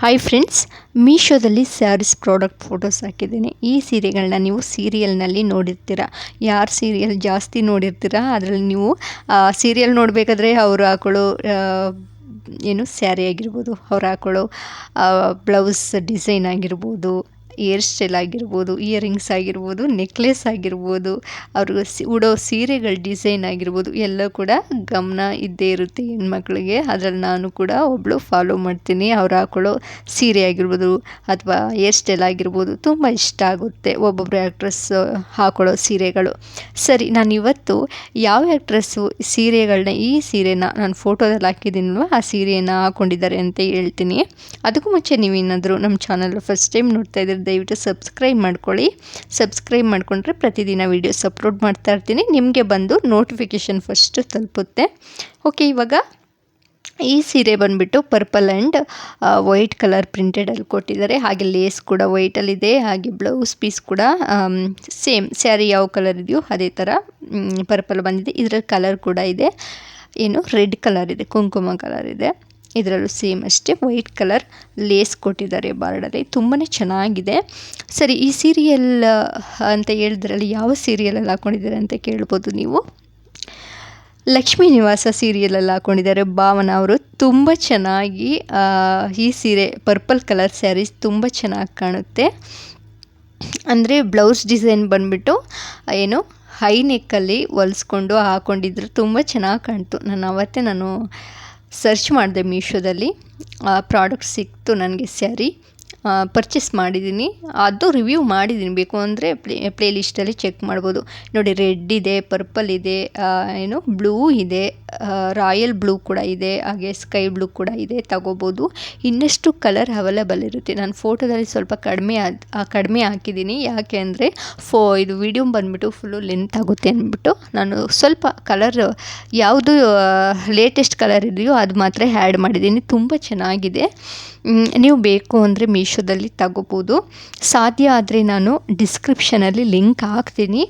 Hi friends, ಮೀಶೋದಲ್ಲಿ saris product photos ಹಾಕಿದ್ದೀನಿ. ಈ ಸೀರೆಗಳನ್ನ ನೀವು ಸೀರಿಯಲ್ನಲ್ಲಿ ನೋಡಿರ್ತೀರ. ಯಾರು ಸೀರಿಯಲ್ ಜಾಸ್ತಿ ನೋಡಿರ್ತೀರ ಅದರಲ್ಲಿ ನೀವು ಸೀರಿಯಲ್ ನೋಡಬೇಕಾದ್ರೆ ಅವರು ಹಾಕೊಳ್ಳೋ ಸ್ಯಾರಿ ಆಗಿರ್ಬೋದು, ಅವ್ರು ಹಾಕೊಳ್ಳೋ ಬ್ಲೌಸ್ ಡಿಸೈನ್ ಆಗಿರ್ಬೋದು, ಏರ್ ಸ್ಟೈಲ್ ಆಗಿರ್ಬೋದು, ಇಯರಿಂಗ್ಸ್ ಆಗಿರ್ಬೋದು, ನೆಕ್ಲೆಸ್ ಆಗಿರ್ಬೋದು, ಅವ್ರಿಗೆ ಉಡೋ ಸೀರೆಗಳ ಡಿಸೈನ್ ಆಗಿರ್ಬೋದು, ಎಲ್ಲ ಕೂಡ ಗಮನ ಇದ್ದೇ ಇರುತ್ತೆ ಹೆಣ್ಮಕ್ಳಿಗೆ. ಅದರಲ್ಲಿ ನಾನು ಕೂಡ ಒಬ್ಬಳು ಫಾಲೋ ಮಾಡ್ತೀನಿ. ಅವ್ರು ಹಾಕೊಳ್ಳೋ ಸೀರೆ ಆಗಿರ್ಬೋದು ಅಥವಾ ಏರ್ ಸ್ಟೈಲ್ ಆಗಿರ್ಬೋದು ತುಂಬ ಇಷ್ಟ ಆಗುತ್ತೆ ಒಬ್ಬೊಬ್ಬರು ಆ್ಯಕ್ಟ್ರೆಸ್ ಹಾಕೊಳ್ಳೋ ಸೀರೆಗಳು. ಸರಿ, ನಾನು ಇವತ್ತು ಯಾವ ಆ್ಯಕ್ಟ್ರೆಸ್ಸು ಈ ಸೀರೆನ ನಾನು ಫೋಟೋದಲ್ಲಿ ಹಾಕಿದ್ದೀನಲ್ವ ಆ ಸೀರೆಯನ್ನು ಹಾಕ್ಕೊಂಡಿದ್ದಾರೆ ಅಂತ ಹೇಳ್ತೀನಿ. ಅದಕ್ಕೂ ಮುಂಚೆ ನೀವೇನಾದರೂ ನಮ್ಮ ಚಾನಲ್ ಫಸ್ಟ್ ಟೈಮ್ ನೋಡ್ತಾ ಇದ್ದೀರಿ ದಯವಿಟ್ಟು ಸಬ್ಸ್ಕ್ರೈಬ್ ಮಾಡ್ಕೊಳ್ಳಿ. ಸಬ್ಸ್ಕ್ರೈಬ್ ಮಾಡಿಕೊಂಡ್ರೆ ಪ್ರತಿದಿನ ವೀಡಿಯೋಸ್ ಅಪ್ಲೋಡ್ ಮಾಡ್ತಾ ಇರ್ತೀನಿ, ನಿಮಗೆ ಬಂದು ನೋಟಿಫಿಕೇಷನ್ ಫಸ್ಟ್ ತಲುಪುತ್ತೆ. ಓಕೆ, ಇವಾಗ ಈ ಸೀರೆ ಬಂದುಬಿಟ್ಟು ಪರ್ಪಲ್ ಆ್ಯಂಡ್ ವೈಟ್ ಕಲರ್ ಪ್ರಿಂಟೆಡಲ್ಲಿ ಕೊಟ್ಟಿದ್ದಾರೆ. ಹಾಗೆ ಲೇಸ್ ಕೂಡ ವೈಟಲ್ಲಿದೆ. ಹಾಗೆ ಬ್ಲೌಸ್ ಪೀಸ್ ಕೂಡ ಸೇಮ್ ಸ್ಯಾರಿ ಯಾವ ಕಲರ್ ಇದೆಯೋ ಅದೇ ಥರ ಪರ್ಪಲ್ ಬಂದಿದೆ. ಇದರ ಕಲರ್ ಕೂಡ ಇದೆ, ರೆಡ್ ಕಲರ್ ಇದೆ, ಕುಂಕುಮ ಕಲರ್ ಇದೆ. ಇದರಲ್ಲೂ ಸೇಮ್ ಅಷ್ಟೇ ವೈಟ್ ಕಲರ್ ಲೇಸ್ ಕೊಟ್ಟಿದ್ದಾರೆ ಬಾರ್ಡಲ್ಲಿ, ತುಂಬಾ ಚೆನ್ನಾಗಿದೆ. ಸರಿ, ಈ ಸೀರಿಯಲ್ ಅಂತ ಹೇಳಿದ್ರಲ್ಲಿ ಯಾವ ಸೀರಿಯಲಲ್ಲಿ ಹಾಕ್ಕೊಂಡಿದ್ದಾರೆ ಅಂತ ಕೇಳ್ಬೋದು ನೀವು. ಲಕ್ಷ್ಮೀ ನಿವಾಸ ಸೀರಿಯಲಲ್ಲಿ ಹಾಕ್ಕೊಂಡಿದ್ದಾರೆ ಭಾವನಾ ಅವರು. ತುಂಬ ಚೆನ್ನಾಗಿ ಈ ಸೀರೆ ಪರ್ಪಲ್ ಕಲರ್ ಸ್ಯಾರೀಸ್ ತುಂಬ ಚೆನ್ನಾಗಿ ಕಾಣುತ್ತೆ. ಅಂದರೆ ಬ್ಲೌಸ್ ಡಿಸೈನ್ ಬಂದುಬಿಟ್ಟು ಹೈ ನೆಕ್ಕಲ್ಲಿ ಹೊಲಿಸ್ಕೊಂಡು ಹಾಕ್ಕೊಂಡಿದ್ರು, ತುಂಬ ಚೆನ್ನಾಗಿ ಕಾಣ್ತು. ನಾನು ಸರ್ಚ್ ಮಾಡಿದೆ ಮೀಶೋದಲ್ಲಿ, ಪ್ರಾಡಕ್ಟ್ ಸಿಕ್ತು ನನಗೆ. ಸ್ಯಾರಿ ಪರ್ಚೇಸ್ ಮಾಡಿದ್ದೀನಿ, ಅದು ರಿವ್ಯೂ ಮಾಡಿದ್ದೀನಿ. ಬೇಕು ಅಂದರೆ ಪ್ಲೇ ಲಿಸ್ಟಲ್ಲಿ ಚೆಕ್ ಮಾಡ್ಬೋದು. ನೋಡಿ, ರೆಡ್ ಇದೆ, ಪರ್ಪಲ್ ಇದೆ, ಬ್ಲೂ ಇದೆ, ರಾಯಲ್ ಬ್ಲೂ ಕೂಡ ಇದೆ, ಹಾಗೆ ಸ್ಕೈ ಬ್ಲೂ ಕೂಡ ಇದೆ. ತಗೋಬೋದು. ಇನ್ನಷ್ಟು ಕಲರ್ ಅವೈಲೇಬಲ್ ಇರುತ್ತೆ. ನಾನು ಫೋಟೋದಲ್ಲಿ ಸ್ವಲ್ಪ ಕಡಿಮೆ ಹಾಕಿದ್ದೀನಿ. ಯಾಕೆ ಅಂದರೆ ಇದು ವಿಡಿಯೋ ಬಂದುಬಿಟ್ಟು ಫುಲ್ಲು ಲೆಂತ್ ಆಗುತ್ತೆ ಅಂದ್ಬಿಟ್ಟು ನಾನು ಸ್ವಲ್ಪ ಕಲರ್ ಯಾವುದು ಲೇಟೆಸ್ಟ್ ಕಲರ್ ಇದೆಯೋ ಅದು ಮಾತ್ರ ಆ್ಯಡ್ ಮಾಡಿದ್ದೀನಿ. ತುಂಬ ಚೆನ್ನಾಗಿದೆ. ನೀವು ಬೇಕು ಅಂದರೆ ಮೀಶೋದಲ್ಲಿ ತಗೋಬೋದು. ಸಾಧ್ಯ ಆದರೆ ನಾನು ಡಿಸ್ಕ್ರಿಪ್ಷನಲ್ಲಿ ಲಿಂಕ್ ಹಾಕ್ತೀನಿ.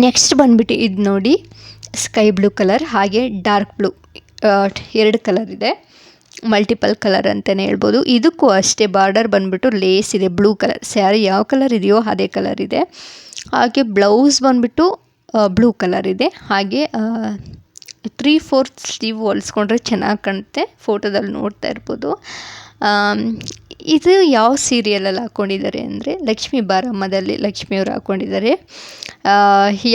ನೆಕ್ಸ್ಟ್ ಬಂದುಬಿಟ್ಟು ಇದು ನೋಡಿ, ಸ್ಕೈ ಬ್ಲೂ ಕಲರ್ ಹಾಗೆ ಡಾರ್ಕ್ ಬ್ಲೂ, ಎರಡು ಕಲರ್ ಇದೆ, ಮಲ್ಟಿಪಲ್ ಕಲರ್ ಅಂತಲೇ ಹೇಳ್ಬೋದು. ಇದಕ್ಕೂ ಅಷ್ಟೇ ಬಾರ್ಡರ್ ಬಂದುಬಿಟ್ಟು ಲೇಸ್ ಇದೆ, ಬ್ಲೂ ಕಲರ್. ಸ್ಯಾರಿ ಯಾವ ಕಲರ್ ಇದೆಯೋ ಅದೇ ಕಲರ್ ಇದೆ. ಹಾಗೆ ಬ್ಲೌಸ್ ಬಂದುಬಿಟ್ಟು ಬ್ಲೂ ಕಲರ್ ಇದೆ. ಹಾಗೆ 3/4 ಸ್ಲೀವ್ ಹೊಲಿಸ್ಕೊಂಡ್ರೆ ಚೆನ್ನಾಗಿ ಕಾಣುತ್ತೆ. ಫೋಟೋದಲ್ಲಿ ನೋಡ್ತಾ ಇರ್ಬೋದು. ಇದು ಯಾವ ಸೀರಿಯಲಲ್ಲಿ ಹಾಕ್ಕೊಂಡಿದ್ದಾರೆ ಅಂದರೆ ಲಕ್ಷ್ಮೀ ಬಾರಮ್ಮದಲ್ಲಿ ಲಕ್ಷ್ಮಿಯವರು ಹಾಕ್ಕೊಂಡಿದ್ದಾರೆ.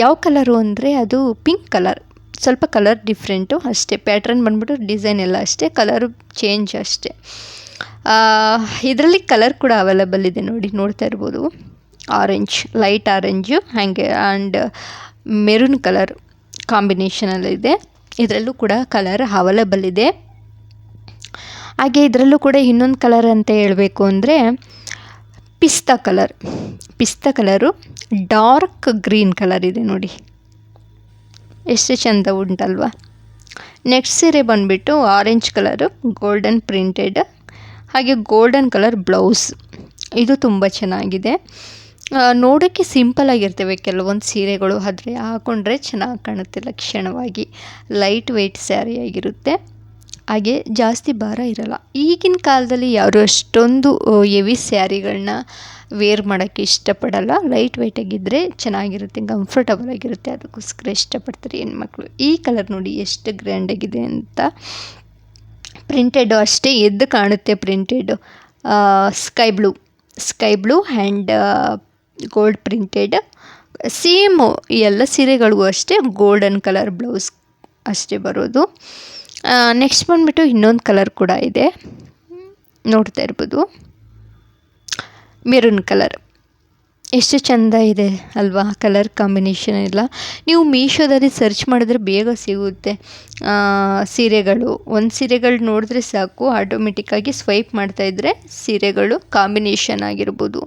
ಯಾವ ಕಲರು ಅಂದರೆ ಅದು ಪಿಂಕ್ ಕಲರ್, ಸ್ವಲ್ಪ ಕಲರ್ ಡಿಫ್ರೆಂಟು ಅಷ್ಟೇ. ಪ್ಯಾಟ್ರನ್ ಬಂದುಬಿಟ್ಟು ಡಿಸೈನ್ ಎಲ್ಲ ಅಷ್ಟೇ, ಕಲರು ಚೇಂಜ್ ಅಷ್ಟೇ. ಇದರಲ್ಲಿ ಕಲರ್ ಕೂಡ ಅವೈಲೇಬಲ್ ಇದೆ, ನೋಡ್ತಾ ಇರ್ಬೋದು. ಆರೆಂಜ್, ಲೈಟ್ ಆರೆಂಜು ಹಾಗೆ ಆ್ಯಂಡ್ ಮೆರೂನ್ ಕಲರ್ ಕಾಂಬಿನೇಷನಲ್ಲಿದೆ. ಇದರಲ್ಲೂ ಕೂಡ ಕಲರ್ ಅವೈಲೇಬಲ್ ಇದೆ. ಹಾಗೆ ಇದರಲ್ಲೂ ಕೂಡ ಇನ್ನೊಂದು ಕಲರ್ ಅಂತ ಹೇಳಬೇಕು ಅಂದರೆ ಪಿಸ್ತಾ ಕಲರು ಡಾರ್ಕ್ ಗ್ರೀನ್ ಕಲರ್ ಇದೆ. ನೋಡಿ ಎಷ್ಟು ಚೆಂದ ಉಂಟಲ್ವಾ. ನೆಕ್ಸ್ಟ್ ಸೀರೆ ಬಂದುಬಿಟ್ಟು ಆರೆಂಜ್ ಕಲರು ಗೋಲ್ಡನ್ ಪ್ರಿಂಟೆಡ್, ಹಾಗೆ ಗೋಲ್ಡನ್ ಕಲರ್ ಬ್ಲೌಸ್. ಇದು ತುಂಬ ಚೆನ್ನಾಗಿದೆ. ನೋಡೋಕ್ಕೆ ಸಿಂಪಲ್ಲಾಗಿರ್ತವೆ ಕೆಲವೊಂದು ಸೀರೆಗಳು, ಆದರೆ ಹಾಕ್ಕೊಂಡ್ರೆ ಚೆನ್ನಾಗಿ ಕಾಣುತ್ತೆ ಲಕ್ಷಣವಾಗಿ. ಲೈಟ್ ವೆಯ್ಟ್ ಸ್ಯಾರಿ ಆಗಿರುತ್ತೆ. ಹಾಗೆ ಜಾಸ್ತಿ ಭಾರ ಇರಲ್ಲ. ಈಗಿನ ಕಾಲದಲ್ಲಿ ಯಾರು ಅಷ್ಟೊಂದು ಹೆವಿ ಸ್ಯಾರಿಗಳನ್ನ ವೇರ್ ಮಾಡೋಕ್ಕೆ ಇಷ್ಟಪಡಲ್ಲ. ಲೈಟ್ ವೆಯ್ಟಾಗಿದ್ದರೆ ಚೆನ್ನಾಗಿರುತ್ತೆ, ಕಂಫರ್ಟಬಲ್ ಆಗಿರುತ್ತೆ. ಅದಕ್ಕೋಸ್ಕರ ಇಷ್ಟಪಡ್ತಾರೆ ಹೆಣ್ಮಕ್ಳು. ಈ ಕಲರ್ ನೋಡಿ ಎಷ್ಟು ಗ್ರ್ಯಾಂಡಾಗಿದೆ ಅಂತ. ಪ್ರಿಂಟೆಡು ಅಷ್ಟೇ ಎದ್ದು ಕಾಣುತ್ತೆ. Printed sky blue and gold printed. Same ಎಲ್ಲ ಸೀರೆಗಳಿಗೂ ಅಷ್ಟೇ ಗೋಲ್ಡನ್ ಕಲರ್ ಬ್ಲೌಸ್ ಅಷ್ಟೇ ಬರೋದು. ನೆಕ್ಸ್ಟ್ ಬಂದುಬಿಟ್ಟು ಇನ್ನೊಂದು ಕಲರ್ ಕೂಡ ಇದೆ, ನೋಡ್ತಾ ಇರ್ಬೋದು, ಮೆರೂನ್ ಕಲರ್. ಎಷ್ಟು ಚೆಂದ ಇದೆ ಅಲ್ವಾ ಕಲರ್ ಕಾಂಬಿನೇಷನ್ ಎಲ್ಲ. ನೀವು ಮೀಶೋದಲ್ಲಿ ಸರ್ಚ್ ಮಾಡಿದ್ರೆ ಬೇಗ ಸಿಗುತ್ತೆ ಸೀರೆಗಳು. ಒಂದು ಸೀರೆಗಳು ನೋಡಿದ್ರೆ ಸಾಕು, ಆಟೋಮೆಟಿಕ್ಕಾಗಿ ಸ್ವೈಪ್ ಮಾಡ್ತಾಯಿದ್ರೆ ಸೀರೆಗಳು ಕಾಂಬಿನೇಷನ್ ಆಗಿರ್ಬೋದು,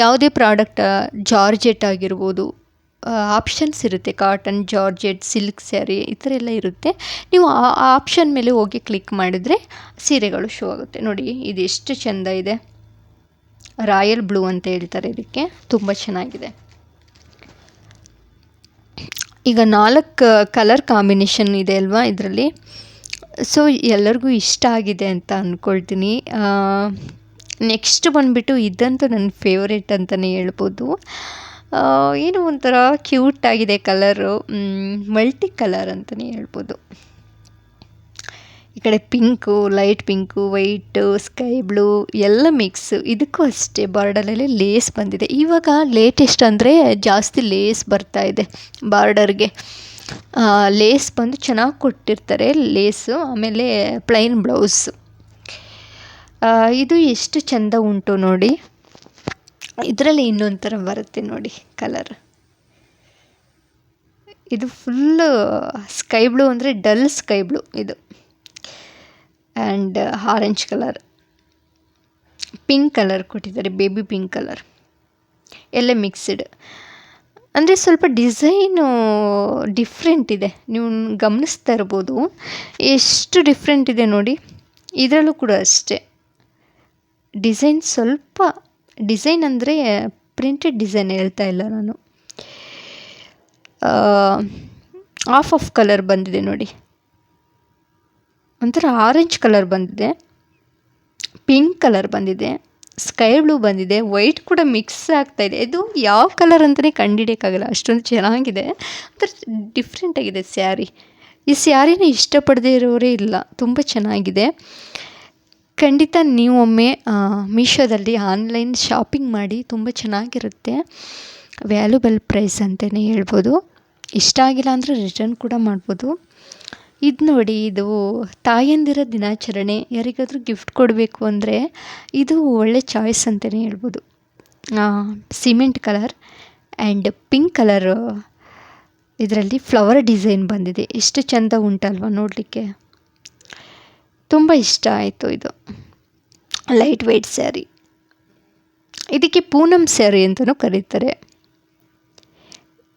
ಯಾವುದೇ ಪ್ರಾಡಕ್ಟ್, ಜಾರ್ಜೆಟ್ ಆಗಿರ್ಬೋದು, ಆಪ್ಷನ್ಸ್ ಇರುತ್ತೆ. ಕಾಟನ್, ಜಾರ್ಜೆಟ್, ಸಿಲ್ಕ್ ಸ್ಯಾರಿ ಈ ಥರ ಎಲ್ಲ ಇರುತ್ತೆ. ನೀವು ಆ ಆಪ್ಷನ್ ಮೇಲೆ ಹೋಗಿ ಕ್ಲಿಕ್ ಮಾಡಿದರೆ ಸೀರೆಗಳು ಶೋ ಆಗುತ್ತೆ. ನೋಡಿ ಇದು ಎಷ್ಟು ಚೆಂದ ಇದೆ. ರಾಯಲ್ ಬ್ಲೂ ಅಂತ ಹೇಳ್ತಾರೆ ಇದಕ್ಕೆ, ತುಂಬ ಚೆನ್ನಾಗಿದೆ. ಈಗ 4 ಕಲರ್ ಕಾಂಬಿನೇಷನ್ ಇದೆ ಅಲ್ವಾ ಇದರಲ್ಲಿ. ಸೊ ಎಲ್ಲರಿಗೂ ಇಷ್ಟ ಆಗಿದೆ ಅಂತ ಅಂದ್ಕೊಳ್ತೀನಿ. ನೆಕ್ಸ್ಟ್ ಬಂದುಬಿಟ್ಟು ಇದಂತೂ ನನ್ನ ಫೇವ್ರೇಟ್ ಅಂತಲೇ ಹೇಳ್ಬೋದು. ಏನೋ ಒಂಥರ ಕ್ಯೂಟ್ ಆಗಿದೆ ಕಲರು, ಮಲ್ಟಿ ಕಲರ್ ಅಂತಲೇ ಹೇಳ್ಬೋದು. ಈ ಕಡೆ pink, light pink, white, sky blue ಎಲ್ಲ ಮಿಕ್ಸು. ಇದಕ್ಕೂ ಅಷ್ಟೇ ಬಾರ್ಡರಲ್ಲಿ ಲೇಸ್ ಬಂದಿದೆ. ಇವಾಗ ಲೇಟೆಸ್ಟ್ ಅಂದರೆ ಜಾಸ್ತಿ ಲೇಸ್ ಬರ್ತಾ ಇದೆ ಬಾರ್ಡರ್ಗೆ. ಲೇಸ್ ಬಂದು ಚೆನ್ನಾಗಿ ಕೊಟ್ಟಿರ್ತಾರೆ ಲೇಸು. ಆಮೇಲೆ ಪ್ಲೈನ್ ಬ್ಲೌಸು. ಇದು ಎಷ್ಟು ಚೆಂದ ಉಂಟು ನೋಡಿ. ಇದರಲ್ಲಿ ಇನ್ನೊಂದು ಥರ ಬರುತ್ತೆ ನೋಡಿ ಕಲರ್. ಇದು ಫುಲ್ಲು ಸ್ಕೈ ಬ್ಲೂ ಅಂದರೆ ಡಲ್ ಸ್ಕೈ ಬ್ಲೂ ಇದು. And orange colour, pink colour ಕೊಟ್ಟಿದ್ದಾರೆ, ಬೇಬಿ ಪಿಂಕ್ ಕಲರ್ ಎಲ್ಲ ಮಿಕ್ಸ್ಡ್. ಅಂದರೆ ಸ್ವಲ್ಪ ಡಿಸೈನು ಡಿಫ್ರೆಂಟ್ ಇದೆ, ನೀವು ಗಮನಿಸ್ತಾ ಇರ್ಬೋದು ಎಷ್ಟು ಡಿಫ್ರೆಂಟ್ ಇದೆ ನೋಡಿ. ಇದರಲ್ಲೂ ಕೂಡ ಅಷ್ಟೇ ಡಿಸೈನ್, ಸ್ವಲ್ಪ ಡಿಸೈನ್ ಅಂದರೆ ಪ್ರಿಂಟೆಡ್ ಡಿಸೈನ್ ಹೇಳ್ತಾ ಇಲ್ಲ ನಾನು. ಆಫ್ ಕಲರ್ ಬಂದಿದೆ ನೋಡಿ, ಒಂಥರ ಆರೆಂಜ್ ಕಲರ್ ಬಂದಿದೆ, ಪಿಂಕ್ ಕಲರ್ ಬಂದಿದೆ, ಸ್ಕೈ ಬ್ಲೂ ಬಂದಿದೆ, ವೈಟ್ ಕೂಡ ಮಿಕ್ಸ್ ಆಗ್ತಾಯಿದೆ. ಇದು ಯಾವ ಕಲರ್ ಅಂತಲೇ ಕಂಡುಹಿಡಿಯೋಕ್ಕಾಗಲ್ಲ, ಅಷ್ಟೊಂದು ಚೆನ್ನಾಗಿದೆ. ಒಂಥರ ಡಿಫ್ರೆಂಟಾಗಿದೆ ಸ್ಯಾರಿ. ಈ ಸ್ಯಾರಿನ ಇಷ್ಟಪಡದೇ ಇರೋರೇ ಇಲ್ಲ, ತುಂಬ ಚೆನ್ನಾಗಿದೆ. ಖಂಡಿತ ನೀವೊಮ್ಮೆ ಮೀಶೋದಲ್ಲಿ ಆನ್ಲೈನ್ ಶಾಪಿಂಗ್ ಮಾಡಿ, ತುಂಬ ಚೆನ್ನಾಗಿರುತ್ತೆ. ವ್ಯಾಲ್ಯೂಬಲ್ ಪ್ರೈಸ್ ಅಂತಲೇ ಹೇಳ್ಬೋದು. ಇಷ್ಟ ಆಗಿಲ್ಲ ಅಂದರೆ ರಿಟರ್ನ್ ಕೂಡ ಮಾಡ್ಬೋದು. ಇದು ನೋಡಿ, ಇದು ತಾಯಂದಿರ ದಿನಾಚರಣೆ, ಯಾರಿಗಾದರೂ ಗಿಫ್ಟ್ ಕೊಡಬೇಕು ಅಂದರೆ ಇದು ಒಳ್ಳೆ ಚಾಯ್ಸ್ ಅಂತಲೇ ಹೇಳ್ಬೋದು. Cement colour and pink colour, ಇದರಲ್ಲಿ ಫ್ಲವರ್ ಡಿಸೈನ್ ಬಂದಿದೆ. ಎಷ್ಟು ಚೆಂದ ಉಂಟಲ್ವ ನೋಡಲಿಕ್ಕೆ, ತುಂಬ ಇಷ್ಟ ಆಯಿತು. ಇದು ಲೈಟ್ ವೆಯ್ಟ್ ಸ್ಯಾರಿ, ಇದಕ್ಕೆ ಪೂನಂ ಸ್ಯಾರಿ ಅಂತಲೂ ಕರೀತಾರೆ.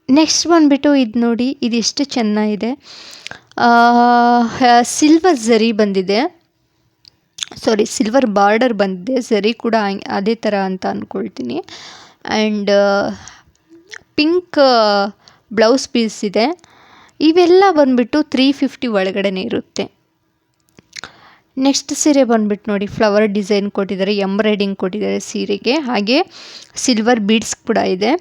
ನೆಕ್ಸ್ಟ್ ಬಂದುಬಿಟ್ಟು ಇದು ನೋಡಿ, ಇದು ಎಷ್ಟು ಚೆನ್ನಾಗಿದೆ. ಸಿಲ್ವರ್ ಝರಿ ಬಂದಿದೆ, ಸಿಲ್ವರ್ ಬಾರ್ಡರ್ ಬಂದಿದೆ, ಝರಿ ಕೂಡ ಅದೇ ಥರ ಅಂತ ಅಂದ್ಕೊಳ್ತೀನಿ. ಆ್ಯಂಡ್ ಪಿಂಕ್ ಬ್ಲೌಸ್ ಪೀಸ್ ಇದೆ. ಇವೆಲ್ಲ ಬಂದುಬಿಟ್ಟು 350 ಒಳಗಡೆ ಇರುತ್ತೆ. ನೆಕ್ಸ್ಟ್ ಸೀರೆ ಬಂದುಬಿಟ್ಟು ನೋಡಿ, ಫ್ಲವರ್ ಡಿಸೈನ್ ಕೊಟ್ಟಿದ್ದಾರೆ, ಎಂಬ್ರಾಯ್ಡಿಂಗ್ ಕೊಟ್ಟಿದ್ದಾರೆ ಸೀರೆಗೆ. ಹಾಗೆ ಸಿಲ್ವರ್ ಬೀಡ್ಸ್ ಕೂಡ ಇದೆ,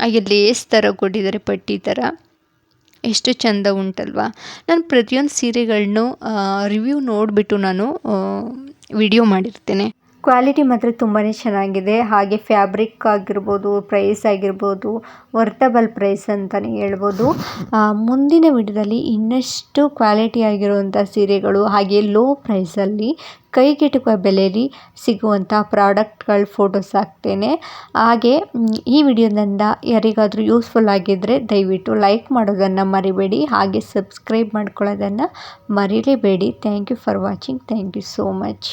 ಹಾಗೆ ಲೇಸ್ ಥರ ಕೊಟ್ಟಿದ್ದಾರೆ, ಪಟ್ಟಿ ಥರ. ಎಷ್ಟು ಚೆಂದ ಉಂಟಲ್ವಾ. ನಾನು ಪ್ರತಿಯೊಂದು ಸೀರೆಗಳನ್ನೂ ರಿವ್ಯೂ ನೋಡಿಬಿಟ್ಟು ನಾನು ವಿಡಿಯೋ ಮಾಡಿರ್ತೇನೆ. ಕ್ವಾಲಿಟಿ ಮಾತ್ರ ತುಂಬಾ ಚೆನ್ನಾಗಿದೆ. ಹಾಗೆ ಫ್ಯಾಬ್ರಿಕ್ ಆಗಿರ್ಬೋದು, ಪ್ರೈಸ್ ಆಗಿರ್ಬೋದು, ವರ್ತಬಲ್ ಪ್ರೈಸ್ ಅಂತಲೇ ಹೇಳ್ಬೋದು. ಮುಂದಿನ ವಿಡಿಯೋದಲ್ಲಿ ಇನ್ನಷ್ಟು ಕ್ವಾಲಿಟಿ ಆಗಿರುವಂಥ ಸೀರೆಗಳು, ಹಾಗೆ ಲೋ ಪ್ರೈಸಲ್ಲಿ ಕೈಗೆಟುಕುವ ಬೆಲೆಯಲ್ಲಿ ಸಿಗುವಂಥ ಪ್ರಾಡಕ್ಟ್ಗಳ ಫೋಟೋಸ್ ಹಾಕ್ತೇನೆ. ಹಾಗೆ ಈ ವಿಡಿಯೋದಿಂದ ಯಾರಿಗಾದರೂ ಯೂಸ್ಫುಲ್ ಆಗಿದ್ದರೆ ದಯವಿಟ್ಟು ಲೈಕ್ ಮಾಡೋದನ್ನು ಮರಿಬೇಡಿ, ಹಾಗೆ ಸಬ್ಸ್ಕ್ರೈಬ್ ಮಾಡ್ಕೊಳ್ಳೋದನ್ನು ಮರಿಲೇಬೇಡಿ. Thank you for watching. Thank you so much.